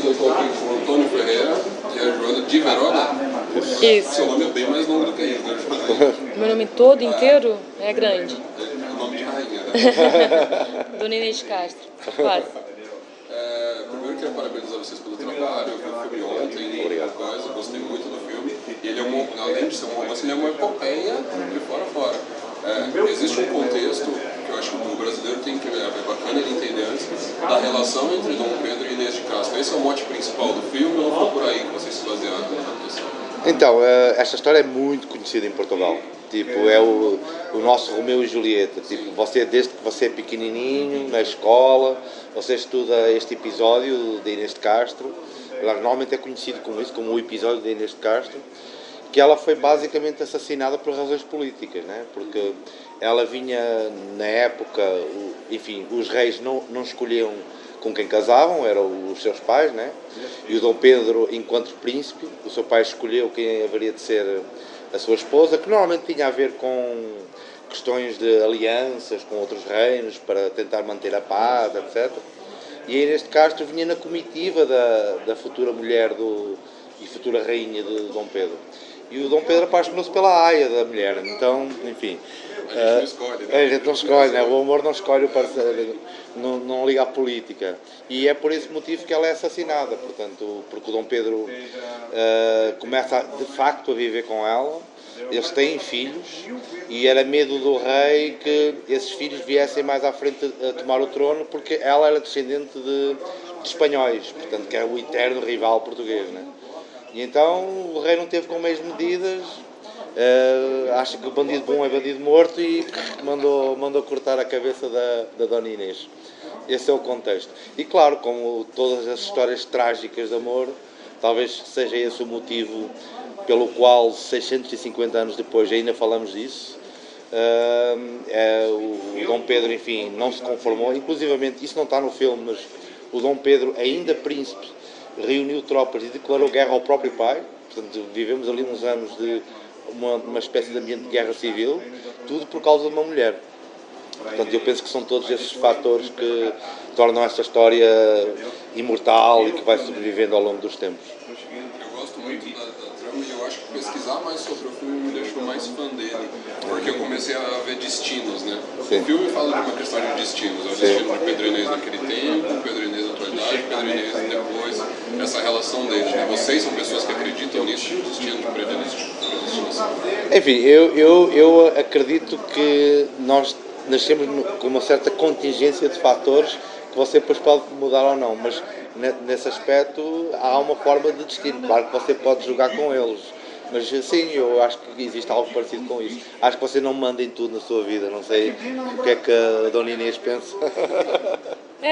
eu estou aqui com o Antônio Ferreira e a Joana de Verona. Isso. Seu nome é bem mais longo do que isso, né? Meu nome todo inteiro é grande. É nome de rainha, né? Dona Inês de Castro. Quase. Primeiro quero parabenizar vocês pelo trabalho. Eu vi o filme ontem. Obrigado. Eu gostei muito do filme. Ele é além de ser um romance, ele é uma epopeia de fora a fora. Existe um contexto que eu acho que o brasileiro tem que ver, é bacana ele entender antes, da relação entre Dom Pedro e Inês de Castro. Esse é o mote principal do filme, ou não foi por aí que vocês se basearam na questão? Então, esta história é muito conhecida em Portugal. Tipo, é o nosso Romeu e Julieta. Tipo, você, desde que você é pequenininho, na escola, você estuda este episódio de Inês de Castro. Ela normalmente é conhecido como isso, como o episódio de Inês de Castro, que ela foi basicamente assassinada por razões políticas, né? Porque ela vinha, na época, enfim, os reis não escolhiam com quem casavam, eram os seus pais, né? E o Dom Pedro, enquanto príncipe, o seu pai escolheu quem haveria de ser a sua esposa, que normalmente tinha a ver com questões de alianças com outros reinos, para tentar manter a paz, etc. E a Inês de Castro vinha na comitiva da futura mulher e futura rainha de Dom Pedro. E o Dom Pedro apaixonou-se pela aia da mulher, então, enfim... A gente não escolhe, né? A gente não escolhe, né? O amor não escolhe o parceiro, não liga à política. E é por esse motivo que ela é assassinada, portanto, porque o Dom Pedro começa de facto a viver com ela, eles têm filhos, e era medo do rei que esses filhos viessem mais à frente a tomar o trono, porque ela era descendente de espanhóis, portanto, que é o eterno rival português, né? E então o rei não teve com meias medidas, acha que o bandido bom é bandido morto e mandou cortar a cabeça da Dona Inês. Esse é o contexto. E claro, como todas as histórias trágicas de amor, talvez seja esse o motivo pelo qual 650 anos depois ainda falamos disso. O Dom Pedro, enfim, não se conformou, inclusivamente, isso não está no filme, mas o Dom Pedro, ainda príncipe, reuniu tropas e declarou guerra ao próprio pai. Portanto, vivemos ali uns anos de uma espécie de ambiente de guerra civil, tudo por causa de uma mulher. Portanto, eu penso que são todos esses fatores que tornam esta história imortal e que vai sobrevivendo ao longo dos tempos. Eu gosto muito da trama e eu acho que pesquisar mais sobre o filme me deixou mais fã dele, porque eu comecei a ver destinos, né? Sim. O filme fala de uma questão de destinos, é o destino de Pedro Inês naquele tempo, Pedro Inês na atualidade, Pedro Inês depois, essa relação deles, né? Vocês são pessoas que acreditam nisso, no destino de predestinação? Enfim, eu acredito que nós nascemos com uma certa contingência de fatores que você depois pode mudar ou não, mas nesse aspecto há uma forma de destino. Claro que você pode jogar com eles, mas sim, eu acho que existe algo parecido com isso. Acho que você não manda em tudo na sua vida, não sei o que é que a Dona Inês pensa.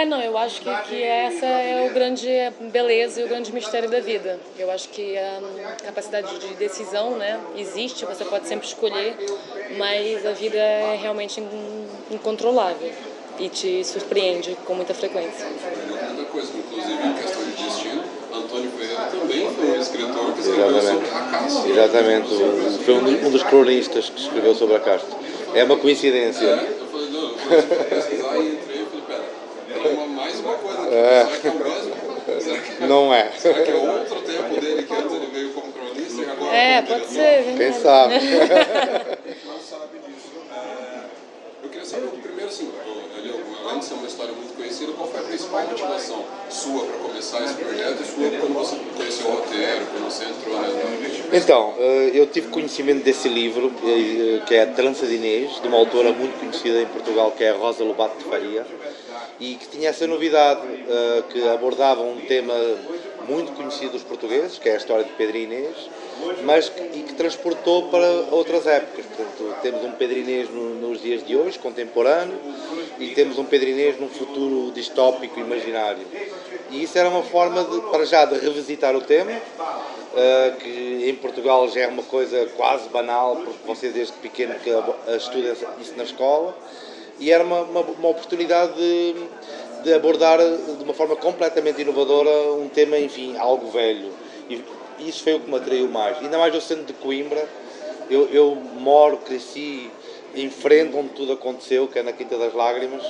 Não, eu acho que essa é o grande beleza e o grande mistério da vida. Eu acho que a capacidade de decisão, né, existe, você pode sempre escolher, mas a vida é realmente incontrolável e te surpreende com muita frequência. Outra coisa, inclusive em questão de destino, Antônio Ferreira também foi um escritor que escreveu sobre a Castro. Exatamente, foi um dos cronistas que escreveu sobre a Castro. É uma coincidência. Eu falei, não, eu vou pesquisar e entrei e falei, pera, mais uma coisa aqui, será que é o mesmo? Será que não é? Será que é outro tempo dele que antes ele veio como cronista e agora pode ser, verdade. Quem sabe? Não sabe disso. Eu queria saber, primeiro assim, além de ser uma história muito conhecida, qual foi a principal motivação sua para começar esse projeto e sua quando você conheceu o roteiro, quando você entrou na... Então, eu tive conhecimento desse livro, que é A Trança de Inês, de uma autora muito conhecida em Portugal, que é a Rosa Lobato de Faria, e que tinha essa novidade, que abordava um tema muito conhecido dos portugueses, que é a história de Pedro e Inês, mas que transportou para outras épocas. Portanto, temos um Pedro e Inês nos dias de hoje, contemporâneo, e temos um Pedro e Inês num futuro distópico imaginário. E isso era uma forma, para já, de revisitar o tema, que em Portugal já é uma coisa quase banal, porque você desde pequeno que estuda isso na escola, e era uma oportunidade de abordar de uma forma completamente inovadora um tema, enfim, algo velho. E isso foi o que me atraiu mais. Ainda mais eu sendo de Coimbra, eu cresci em frente onde tudo aconteceu, que é na Quinta das Lágrimas,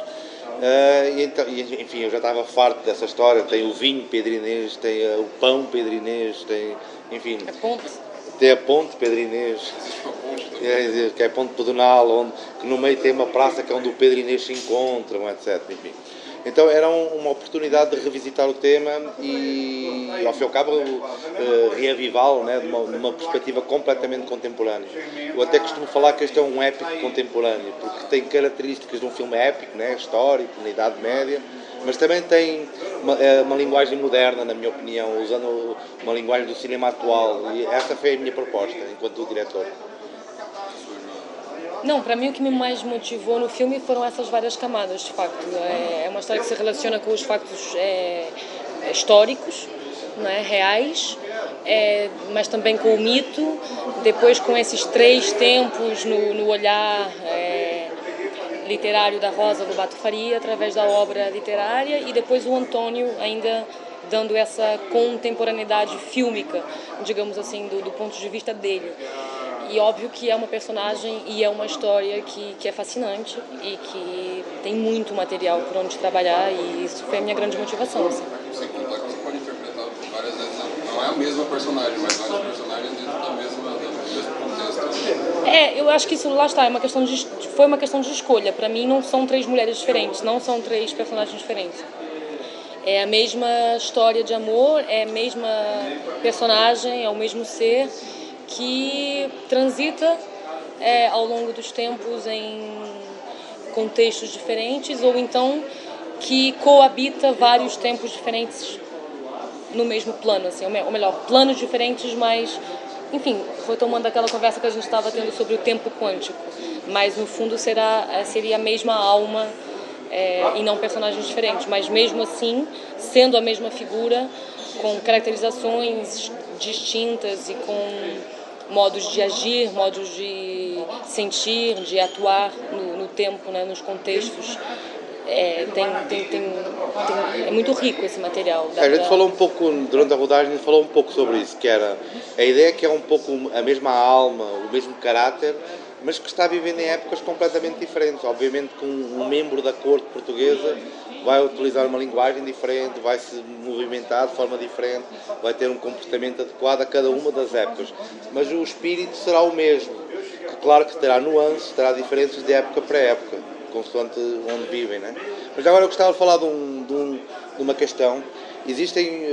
Enfim, eu já estava farto dessa história. Tem o vinho Pedro Inês, tem o pão Pedro Inês, tem, enfim, A ponte. tem a ponte Pedro Inês, que é a ponte pedonal, que no meio tem uma praça que é onde o Pedro Inês se encontram, etc. Enfim. Então era uma oportunidade de revisitar o tema e ao fim e ao cabo, reavivá-lo, né, numa perspectiva completamente contemporânea. Eu até costumo falar que este é um épico contemporâneo, porque tem características de um filme épico, né, histórico, na Idade Média, mas também tem uma linguagem moderna, na minha opinião, usando uma linguagem do cinema atual, e essa foi a minha proposta, enquanto diretor. Não, para mim o que me mais motivou no filme foram essas várias camadas, de facto. É uma história que se relaciona com os factos históricos, né, reais, mas também com o mito, depois com esses três tempos no olhar literário da Rosa Lobato Faria, através da obra literária, e depois o Antônio ainda dando essa contemporaneidade fílmica, digamos assim, do ponto de vista dele. E óbvio que é uma personagem e é uma história que é fascinante e que tem muito material por onde trabalhar, e isso foi a minha grande motivação. Assim. Sem contar que você pode interpretar várias vezes, não é a mesma personagem, mas vários personagens dentro do mesmo contexto. Eu acho que isso, lá está, foi uma questão de escolha. Para mim não são três mulheres diferentes, não são três personagens diferentes. É a mesma história de amor, é a mesma personagem, é o mesmo ser que transita ao longo dos tempos em contextos diferentes, ou então que coabita vários tempos diferentes no mesmo plano, assim, ou melhor, planos diferentes, mas, enfim, retomando aquela conversa que a gente estava tendo sobre o tempo quântico, mas no fundo seria a mesma alma e não personagens diferentes, mas mesmo assim, sendo a mesma figura, com caracterizações distintas e com modos de agir, modos de sentir, de atuar no tempo, né, nos contextos. É muito rico esse material. A gente falou um pouco, durante a rodagem, a gente falou um pouco sobre isso, que era a ideia que é um pouco a mesma alma, o mesmo caráter, mas que está vivendo em épocas completamente diferentes. Obviamente que um membro da corte portuguesa vai utilizar uma linguagem diferente, vai se movimentar de forma diferente, vai ter um comportamento adequado a cada uma das épocas, mas o espírito será o mesmo, que claro que terá nuances, terá diferenças de época para época, consoante onde vivem, né? Mas agora eu gostava de falar de uma questão. Existem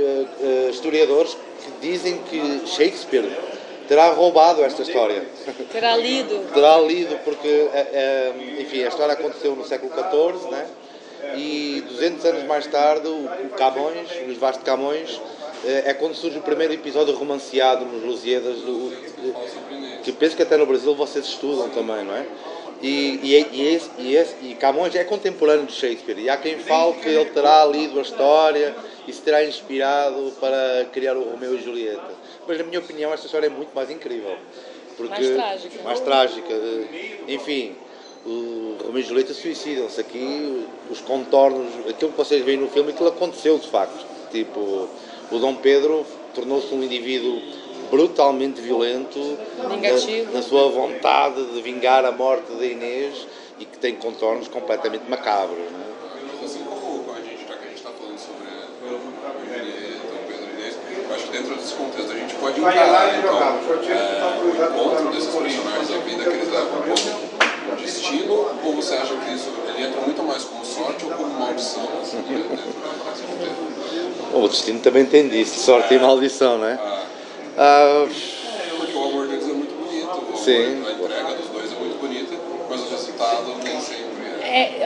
historiadores que dizem que Shakespeare terá roubado esta história. Terá lido. Terá lido, porque, enfim, a história aconteceu no século XIV, né? E 200 anos mais tarde, o Camões, o Luís Vaz de Camões, é quando surge o primeiro episódio romanceado nos Lusíadas, que penso que até no Brasil vocês estudam também, não é? E Camões é contemporâneo de Shakespeare, e há quem fale que ele terá lido a história e se terá inspirado para criar o Romeu e Julieta. Mas, na minha opinião, esta história é muito mais incrível. Mais trágica. Mais trágica. Enfim, o Romeu e Julieta suicidam-se aqui, os contornos, aquilo que vocês veem no filme, aquilo aconteceu de facto. Tipo, o Dom Pedro tornou-se um indivíduo brutalmente violento, na sua vontade de vingar a morte de Inês, e que tem contornos completamente macabros. Né? Assim como a gente está falando sobre Dom Pedro e Inês, eu acho que dentro desse contexto a gente pode encarar então, o encontro desses personagens, a vida que eles levam como destino, ou você acha que ele entra muito mais como sorte ou como maldição? Assim, O destino também tem disso, sorte e maldição, não é? Porque o amor deles é muito bonito, sim. A entrega dos dois é muito bonita, mas o resultado nem sempre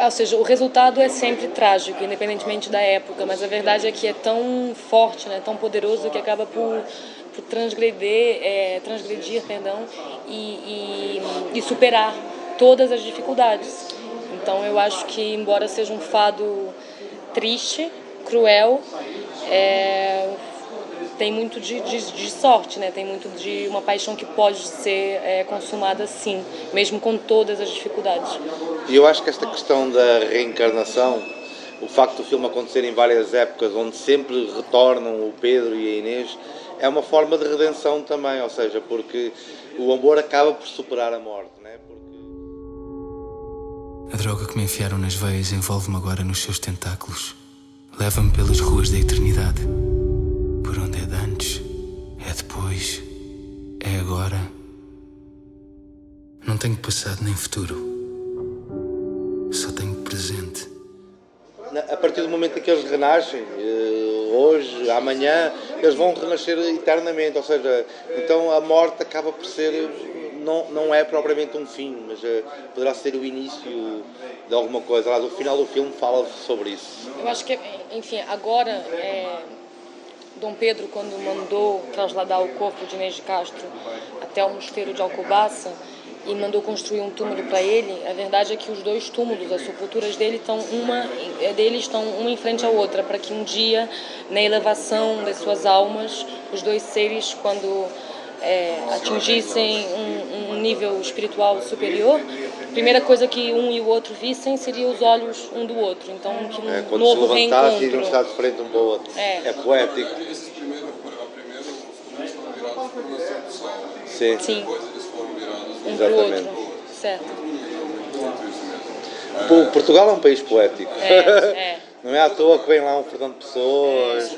ou seja, o resultado é sempre trágico, independentemente da época, mas a verdade é que é tão forte, né, tão poderoso, que acaba por transgredir, e superar todas as dificuldades. Então eu acho que, embora seja um fado triste, cruel, tem muito de sorte, né? Tem muito de uma paixão que pode ser consumada sim, mesmo com todas as dificuldades. E eu acho que esta questão da reencarnação, o facto do filme acontecer em várias épocas, onde sempre retornam o Pedro e a Inês, é uma forma de redenção também, ou seja, porque o amor acaba por superar a morte, né? A droga que me enfiaram nas veias envolve-me agora nos seus tentáculos. Leva-me pelas ruas da eternidade. Por onde é de antes, é depois, é agora. Não tenho passado nem futuro. Só tenho presente. A partir do momento em que eles renascem, hoje, amanhã, eles vão renascer eternamente. Ou seja, então a morte acaba por ser, não é propriamente um fim, mas poderá ser o início de alguma coisa. Aliás, o final do filme fala sobre isso. Eu acho que, enfim, agora, Dom Pedro, quando mandou trasladar o corpo de Inês de Castro até o mosteiro de Alcobaça e mandou construir um túmulo para ele, a verdade é que os dois túmulos, as sepulturas dele estão uma em frente à outra, para que um dia, na elevação das suas almas, os dois seres, quando atingissem um nível espiritual superior, a primeira coisa que um e o outro vissem seria os olhos um do outro. Então, que um novo reencontro. Iriam estar de frente um para o outro. É poético. Esses primeiros, os túmulos foram virados para o nascer do sol. Sim. Depois eles foram virados Um para o outro. Certo. Portugal é um país poético. É. Não é à toa que vem lá um Fernando Pessoas.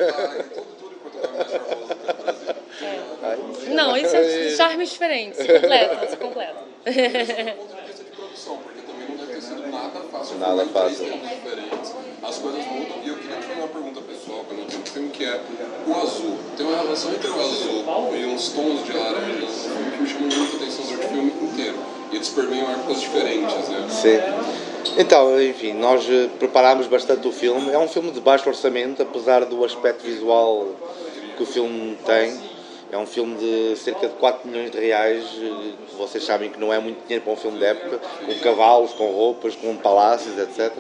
Não, isso é charmes diferentes. Se completa. Do ponto de vista de produção, porque também não deve ter sido nada fácil. Nada fácil. Diferentes, as coisas mudam. E eu queria te fazer uma pergunta pessoal que eu não tenho no filme, que é o azul. Tem uma relação entre o azul e uns tons de laranja no filme que me chamam muito a atenção durante o filme inteiro. E eles permeiam épocas diferentes, né? Sim. Então, enfim, nós preparámos bastante o filme. É um filme de baixo orçamento, apesar do aspecto visual que o filme tem. É um filme de cerca de 4 milhões de reais, vocês sabem que não é muito dinheiro para um filme de época, com cavalos, com roupas, com palácios, etc.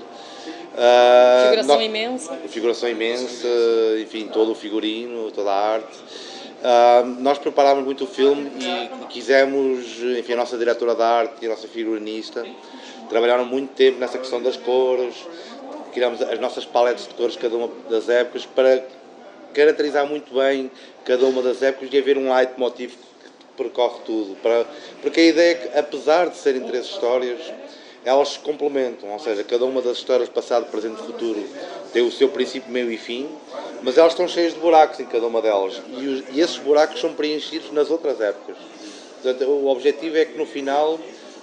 Figuração imensa. Figuração imensa, enfim, todo o figurino, toda a arte. Nós preparámos muito o filme e quisemos, enfim, a nossa diretora de arte e a nossa figurinista trabalharam muito tempo nessa questão das cores, criámos as nossas paletes de cores cada uma das épocas para caracterizar muito bem cada uma das épocas e haver um leitmotiv que percorre tudo. Porque a ideia é que, apesar de serem 3 histórias, elas se complementam, ou seja, cada uma das histórias, passado, presente e futuro, tem o seu princípio, meio e fim, mas elas estão cheias de buracos em cada uma delas, e esses buracos são preenchidos nas outras épocas. Portanto, o objetivo é que no final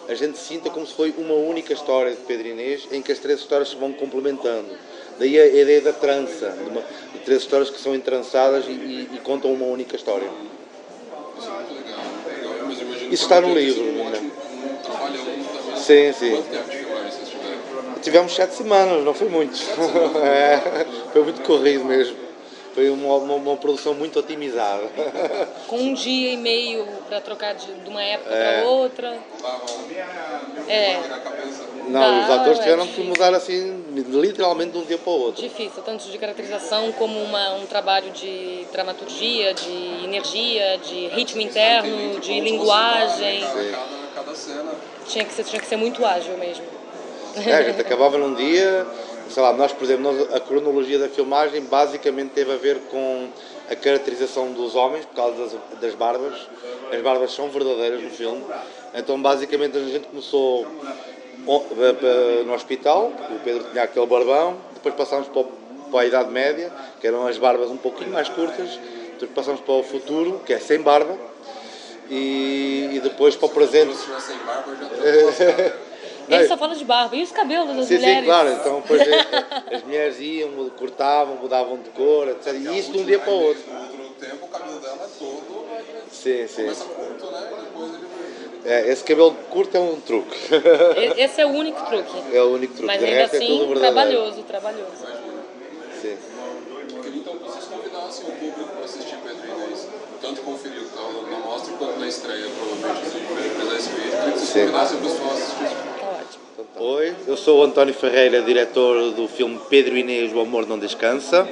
a gente sinta como se foi uma única história de Pedro e Inês, em que as 3 histórias se vão complementando. Daí a ideia da trança, de 3 histórias que são entrançadas e contam uma única história. Isso é muito legal. Mas imagino Isso está no livro. Trabalha também. Sim. Quanto tempo de filmagem vocês tiveram? Tivemos 7 semanas, não foi muito. Foi muito corrido mesmo. Foi uma produção muito otimizada. Com 1 dia e meio para trocar de uma época para outra. Não, os atores tiveram que mudar assim, literalmente de um dia para o outro. Difícil, tanto de caracterização como um trabalho de dramaturgia, de energia, de ritmo interno, de linguagem. Cada cena. Tinha que ser muito ágil mesmo. A gente acabava num dia, sei lá, nós, por exemplo, a cronologia da filmagem basicamente teve a ver com a caracterização dos homens, por causa das barbas. As barbas são verdadeiras no filme. Então, basicamente, a gente começou no hospital, o Pedro tinha aquele barbão, depois passámos para a Idade Média, que eram as barbas um pouquinho mais curtas, depois passámos para o futuro, que é sem barba, e depois para o presente. Se tivesse sem barba, já Ele só fala de barba. E os cabelos das mulheres? Sim, claro. Então, depois as mulheres iam, cortavam, mudavam de cor, etc. E isso de um dia para o outro. No tempo, o cabelo dela é todo. Sim. Começa curto, né? E depois ele... Esse cabelo curto é um truque. Esse é o único truque. É o único truque. Mas De ainda resto é tudo assim, verdadeiro. trabalhoso. Sim. Eu queria então que vocês convidassem o público para assistir Pedro e Inês. Tanto conferir na mostra quanto na estreia, provavelmente, se realizar esse vídeo. Eu queria que vocês convidassem o pessoal a assistir. Oi, eu sou o António Ferreira, diretor do filme Pedro e Inês, O Amor Não Descansa.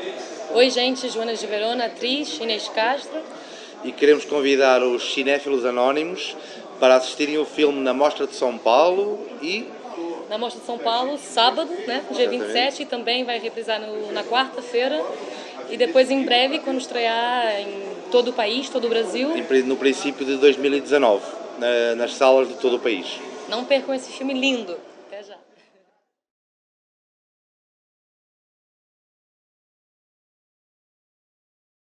Oi, gente, Joana de Verona, atriz, Inês Castro. E queremos convidar os cinéfilos anónimos para assistirem o filme na Mostra de São Paulo e... Na Mostra de São Paulo, sábado, né, dia 27, e também vai reprisar na quarta-feira. E depois, em breve, quando estrear em todo o país, todo o Brasil. No princípio de 2019, nas salas de todo o país. Não percam esse filme lindo.